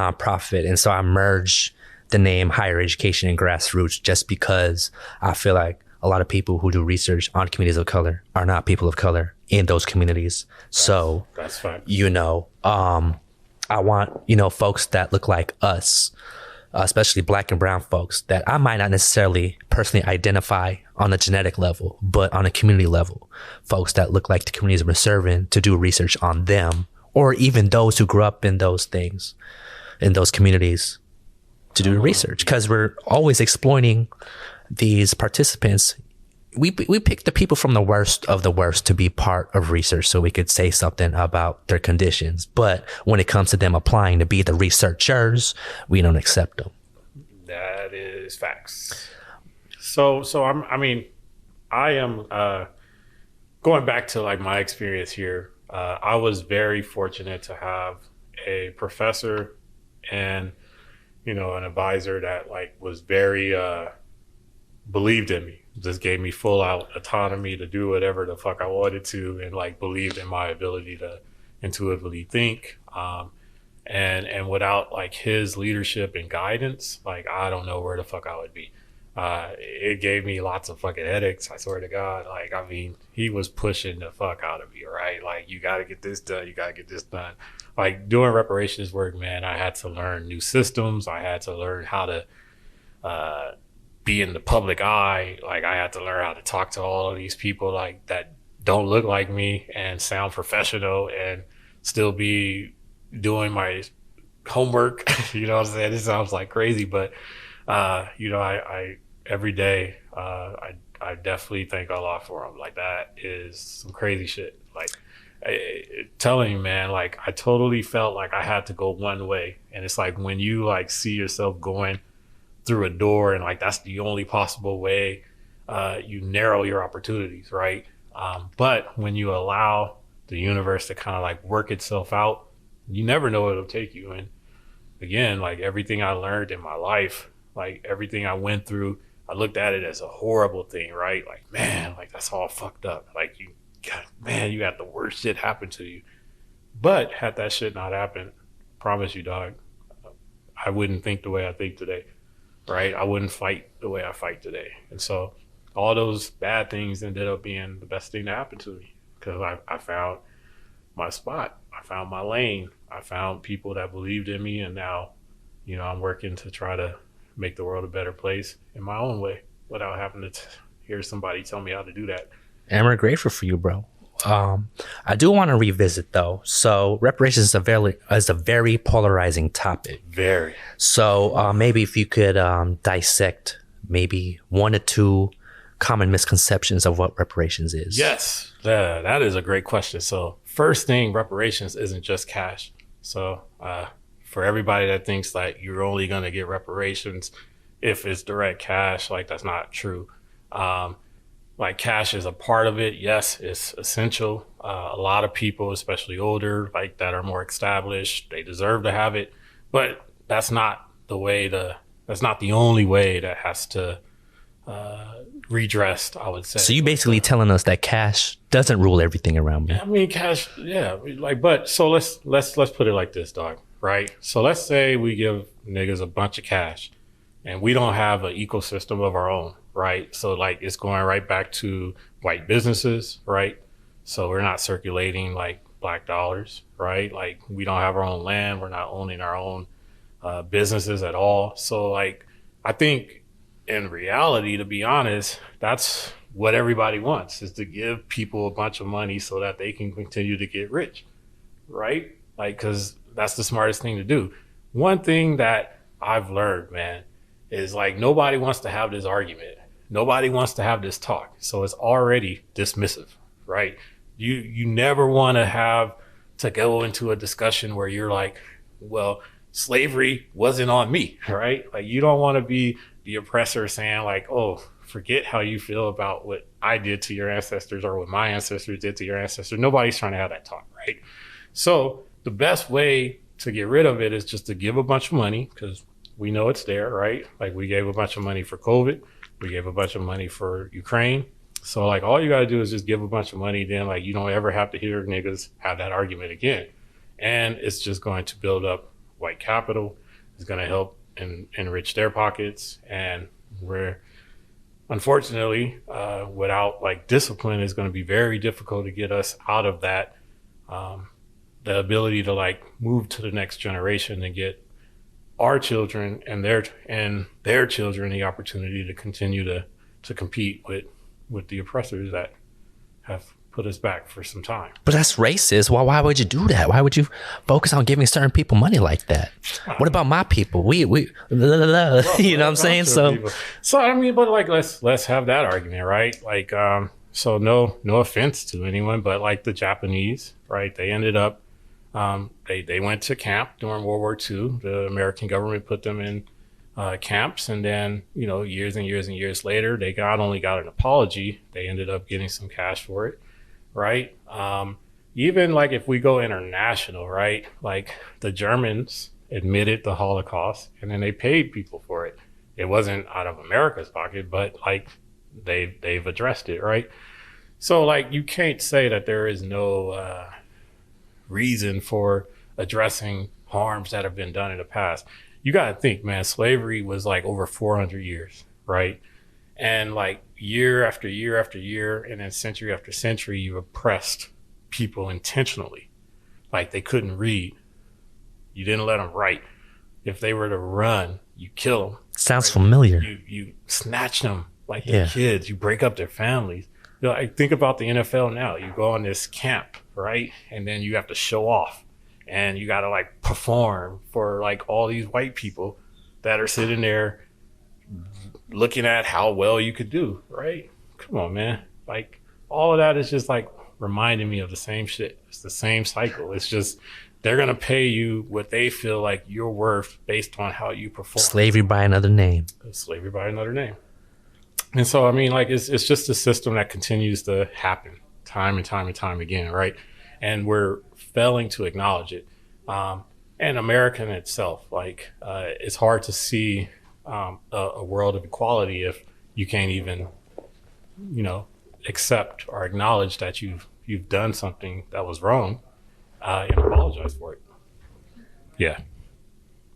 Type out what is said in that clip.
nonprofit. And so I merged the name higher education and grassroots just because I feel like a lot of people who do research on communities of color are not people of color in those communities. That's fine. I want, folks that look like us, especially black and brown folks that I might not necessarily personally identify on a genetic level, but on a community level, folks that look like the communities we're serving to do research on them, or even those who grew up in those things, in those communities to do research. Because we're always exploiting these participants. We pick the people from the worst of the worst to be part of research so we could say something about their conditions. But when it comes to them applying to be the researchers, we don't accept them. That is facts. So I am going back to like my experience here. I was very fortunate to have a professor and, an advisor that like was very, believed in me. Just gave me full out autonomy to do whatever the fuck I wanted to, and like believed in my ability to intuitively think. And without like his leadership and guidance, like I don't know where the fuck I would be. It gave me lots of fucking headaches. I swear to God. Like, I mean, he was pushing the fuck out of me, right? Like, you got to get this done. You got to get this done. Like doing reparations work, man, I had to learn new systems. I had to learn how to, be in the public eye. Like I had to learn how to talk to all of these people like that don't look like me and sound professional and still be doing my homework. You know what I'm saying? It sounds like crazy, but I every day I definitely thank Allah for him. Like that is some crazy shit. Like telling you, man, like I totally felt like I had to go one way, and it's like when you like see yourself going through a door and like that's the only possible way, you narrow your opportunities, right? But when you allow the universe to kind of like work itself out, you never know where it'll take you. And again, like everything I learned in my life, like everything I went through, I looked at it as a horrible thing, right? Like, man, like that's all fucked up. Like you got the worst shit happen to you. But had that shit not happened, promise you, dog, I wouldn't think the way I think today. Right? I wouldn't fight the way I fight today. And so all those bad things ended up being the best thing that happened to me, because I found my spot. I found my lane. I found people that believed in me. And now, I'm working to try to make the world a better place in my own way without having to hear somebody tell me how to do that. And we're grateful for you, bro. I do want to revisit though. So reparations is a very polarizing topic. Very. So maybe if you could dissect maybe one or two common misconceptions of what reparations is. Yes, that is a great question. So first thing, reparations isn't just cash. So for everybody that thinks like you're only going to get reparations if it's direct cash, like that's not true. Like cash is a part of it. Yes, it's essential. A lot of people, especially older, like that are more established, they deserve to have it. But that's not that's not the only way that has to redressed, I would say. So you basically telling us that cash doesn't rule everything around me. I mean, cash, yeah. Like, but so let's put it like this, dog. Right? So let's say we give niggas a bunch of cash, and we don't have an ecosystem of our own. Right. So like it's going right back to white businesses. Right. So we're not circulating like black dollars. Right. Like we don't have our own land. We're not owning our own businesses at all. So like I think in reality, to be honest, that's what everybody wants, is to give people a bunch of money so that they can continue to get rich. Right. Like, because that's the smartest thing to do. One thing that I've learned, man, is like nobody wants to have this argument. Nobody wants to have this talk. So it's already dismissive, right? You never want to have to go into a discussion where you're like, well, slavery wasn't on me, right? Like you don't want to be the oppressor saying like, oh, forget how you feel about what I did to your ancestors or what my ancestors did to your ancestors. Nobody's trying to have that talk, right? So the best way to get rid of it is just to give a bunch of money, because we know it's there, right? Like we gave a bunch of money for COVID. We gave a bunch of money for Ukraine. So like all you got to do is just give a bunch of money. Then like you don't ever have to hear niggas have that argument again. And it's just going to build up white capital is going to help enrich their pockets. And we're, unfortunately, without like discipline, it's going to be very difficult to get us out of that. The ability to like move to the next generation and get our children and their children the opportunity to continue to compete with the oppressors that have put us back for some time. But that's racist. Why would you do that? Why would you focus on giving certain people money like that? What about my people? We blah, blah, blah. You know what I'm saying? So I mean, but like let's have that argument, right? Like so no offense to anyone, but like the Japanese, right? They ended up they went to camp during World War II. The American government put them in camps, and then years and years and years later, they not only got an apology, they ended up getting some cash for it, right? Even like if we go international, right? Like the Germans admitted the Holocaust, and then they paid people for it. It wasn't out of America's pocket, but like they've addressed it, right? So like you can't say that there is no reason for addressing harms that have been done in the past. You got to think, man, slavery was like over 400 years, right? And like year after year after year, and then century after century, you oppressed people intentionally. Like they couldn't read. You didn't let them write. If they were to run, you kill them. Sounds familiar. You snatch them like they're kids. You break up their families. Like, think about the NFL now. You go on this camp, right? And then you have to show off. And you got to like perform for like all these white people that are sitting there looking at how well you could do, right? Come on, man. Like all of that is just like reminding me of the same shit. It's the same cycle. It's just they're going to pay you what they feel like you're worth based on how you perform. Slavery by another name. Slavery by another name. And so, I mean, like, it's just a system that continues to happen time and time and time again, right? And we're failing to acknowledge it. And America in itself, like, it's hard to see a world of equality if you can't even, accept or acknowledge that you've done something that was wrong and apologize for it. Yeah.